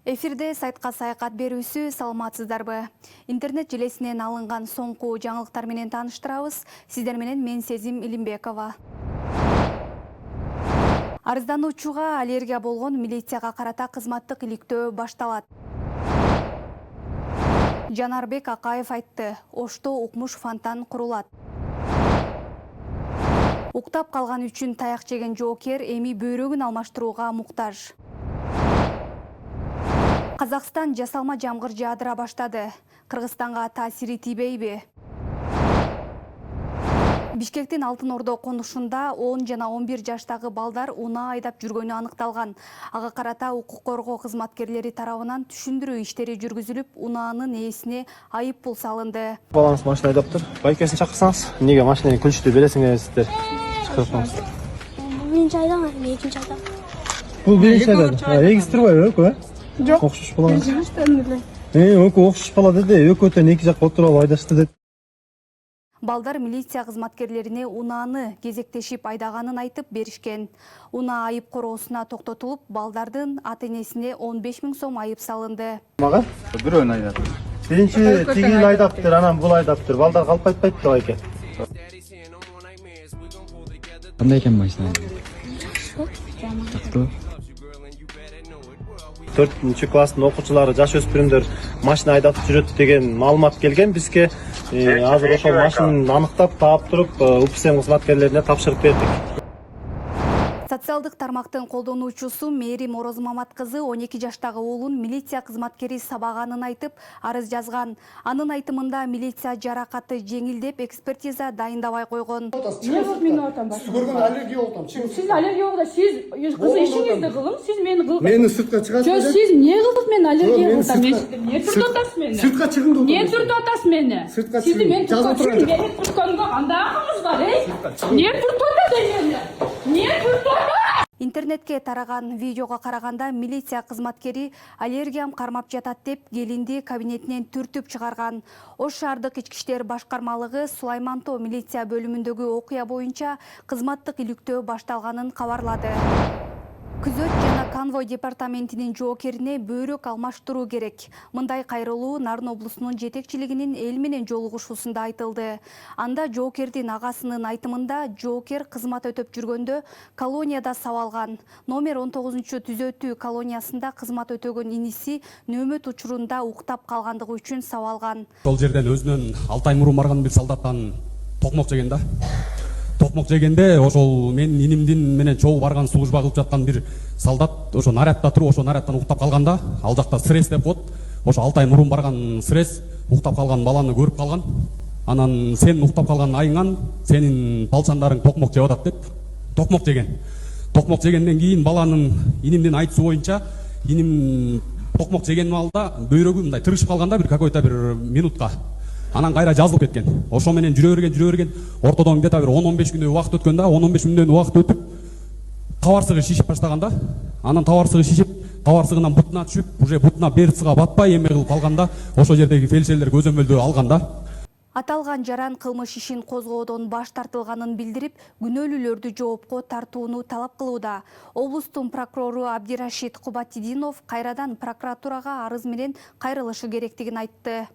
Эфирде сайтка саякат берүүсү, саламатсыздарбы? Интернет желесинен алынган соңку жаңылыктар менен тааныштырабыз. Сиздер менен мен Сезим Илимбекова. Арыздануучуга аллергия болгон, милицияга карата кызматтык иликтөө башталат. Жанарбек Акаев айтты, Ошто укмуш фонтан курулат. Уктап калган үчүн таяк жеген жоокер эми бөйрөгүн алмаштырууга муктаж. Казакстан жасалма жамгыр жаадыра баштады. Кыргызстанга таасири тийбейби? Бишкектин Алтын Ордо конушунда 10 жана 11 жаштагы балдар унаа айдап жүргөнү аныкталган. Ага карата укук коргоо кызматкерлери тарабынан түшүндүрүү иштери жүргүзүлүп, унаанын ээсине айып пул салынды. Балаңыз машина айдаптыр. Байкесин чакырсаңыз, эмнеге машинаны күлчүтүп бересиңерсиздер? Чакырып коңуз. Биринчи айда, экинчи айда. Бул биринчи айда. Эгистирбайбы экөө? Жок. Окшош балаңыз. Экөө окшош бала деди, экөөтөн эки жакка отуруп айдашты деп. Балдар милиция кызматкерлерине унааны кезектешип айдаганын айтып беришкен. Унаа айып короосуна токтотулуп, балдардын ата-энесине 15 000 сом айып салынды. Мага? Бирөөнү айдадым. Биринчи тигил айдаптыр, анан бул айдаптыр. Балдар калп айтпайт да байке. Кандай экен машина? Жактуу. 4 класстын окуучулары, жаш өспүрүмдөр машина айдатып жүрөт деген маалымат келген бизге. Азыр ошол машинаны аныктап, таап туруп, УПСМ кызматкерлерине тапшырып бердик. Социалдык тармактын колдонуучусу Мээрим Орозмамат кызы 12 жаштагы уулун милиция кызматкери сабаганын айтып, арыз жазган. Анын айтымында милиция жаракаты жеңил деп экспертиза дайындабай койгон. Не кылып мени атам баш? Siz көргөн аллергия болтам. Siz аллергия болгода сиз кыз ишиңизди кылың, сиз мени кыл. Мени сыртка чыгасыз. Жо, сиз эмне кылып мени аллергия Мен кылсам, сыртка- эмне түртүп атасыз мени? Сыртка чыгың деп Эмне отурдум. түртүп атасыз мени? Сыртка Сизди чыгың. мен Жазып түрткөн, турайын. мени түрткөнгө кандай акыңыз бар, Эмне түртүп атасыз мени? Эмне түртүп атасыз? Интернетке тараган видеого караганда милиция кызматкери аллергиям кармап жатат деп келинди кабинетинен түртүп чыгарган. Ош шаардык ички иштер башкармалыгы Сулаймантоо милиция бөлүмүндөгү окуя боюнча кызматтык иликтөө башталганын кабарлады. Күзөт жана конвой департаментинин жоокерине бөйрөк алмаштыруу керек. Мындай кайрылуу Нарын облусунун жетекчилигинин эл менен жолугушуусунда айтылды. Анда жоокердин агасынын айтымында жоокер кызмат өтөп жүргөндө колонияда сабалган. Номер 19 түзөтүү колониясында кызмат өтөгөн иниси нөөмөт учурунда уктап калгандыгы үчүн сабалган. Сол жерден өзүнөн 6 ай мурун барган бир солдаттан токмок жеген да. Токмок жегенде ошол менин инимдин менен чогуу барган служба кылып жаткан бир солдат ошо нарядда туруп, ошо нарядтан уктап калганда, ал жакта стресс деп коет. Ошо 6 ай мурун барган стресс, уктап калган баланы көрүп калган. Анан сен уктап калган айыңан сенин балчандарың токмок жеп атат деп токмок жеген. Токмок жегенден кийин баланын инимдин айтуусу боюнча, иним токмок жеген маалда бөйрөгү мындай тырышып калганда бир какой-то бир минутка. Анан кайра жазылып кеткен. Ошо менен жүрө берген. Ортодон где-то бир 10-15 күндөй убакыт өткөндө, 10-15 күндөн убакыт өтүп, табарсыгы шишип баштаганда, анан табарсыгы шишип, табарсыгынан бутуна түшүп, уже бутуна берцага батпай эме кылып калганда, ошо жердеги фельдшерлер көзөмөлдөө алганда. Аталган жаран кылмыш ишин козгоодон баш тартылганын билдирип, күнөөлүүлөрдү жоопко тартууну талап кылууда. Облустун прокурору Абдирашид Кубатидинов кайрадан прокуратурага арыз менен кайрылышы керектигин айтты.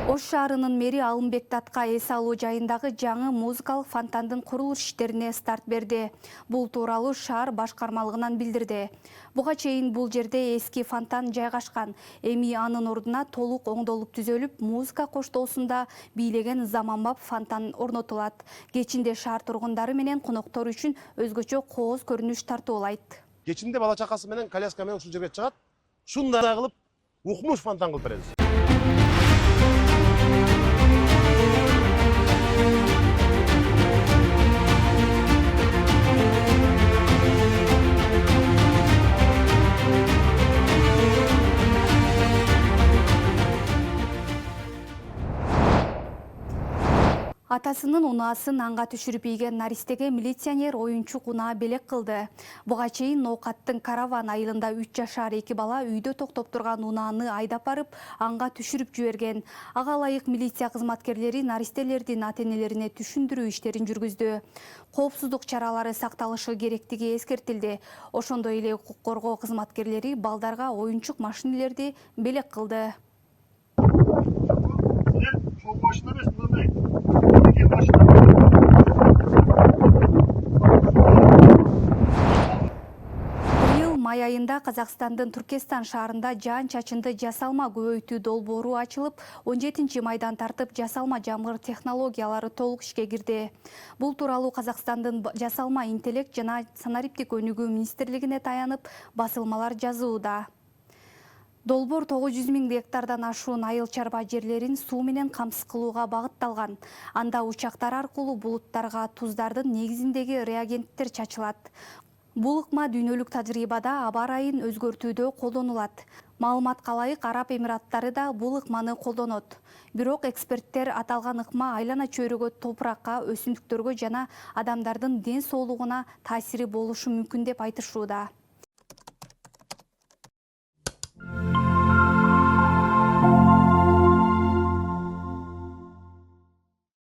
Ош шаарынын мэри Алымбек Татка эс алуу жайындагы жаңы музыкалык фонтандын курулуш иштерине старт берди. Бул тууралуу шаар башкармалыгынан билдирди. Буга чейин бул жерде эски фонтан жайгашкан. Эми анын ордуна толук оңдолуп түзөлүп, музыка коштоосунда бийлеген заманбап фонтан орнотулат. Кечинде шаар тургундары менен коноктор үчүн өзгөчө кооз көрүнүш тартуулайт. Кечинде бала чакасы менен коляска менен ушул жерге чыгат. Шундай кылып укмуш фонтан кылып беребиз. Атасынын унаасын анга түшүрүп ийген наристеге милиционер оюнчук унаа белек кылды. Буга чейин Ноокаттын Караван айылында 3 жашар 2 бала үйдө токтоп турган унааны айдап барып, анга түшүрүп жиберген. Ага ылайык милиция кызматкерлери наристелердин ата-энелерине түшүндүрүү иштерин жүргүздү. Коопсуздук чаралары сакталышы керектиги эскертилди. Ошондой эле укук коргоо кызматкерлери балдарга оюнчук машинелерди белек кылды. Быйыл май айында Казакстандын Туркестан шаарында жаан-чачынды жасалма көбөйтүү долбоору ачылып, 17 майдан тартып жасалма жамгыр технологиялары толук ишке кирди. Бул тууралуу Казакстандын жасалма интеллект жана санариптик өнүгүү министрлигине таянып басылмалар жазууда. Долбоор 900 000 гектардан ашуун айыл чарба жерлерин суу менен камсыз кылууга багытталган. Анда учактар аркылуу булуттарга туздардын негизиндеги реагенттер чачылат. Бул ыкма дүйнөлүк тажрыйбада аба ырайын өзгөртүүдө колдонулат. Маалыматка ылайык Араб Эмираттары да бул ыкманы колдонот. Бирок эксперттер аталган ыкма айлана чөйрөгө, топуракка, өсүмдүктөргө жана адамдардын ден соолугуна таасири болушу мүмкүн деп айтышууда.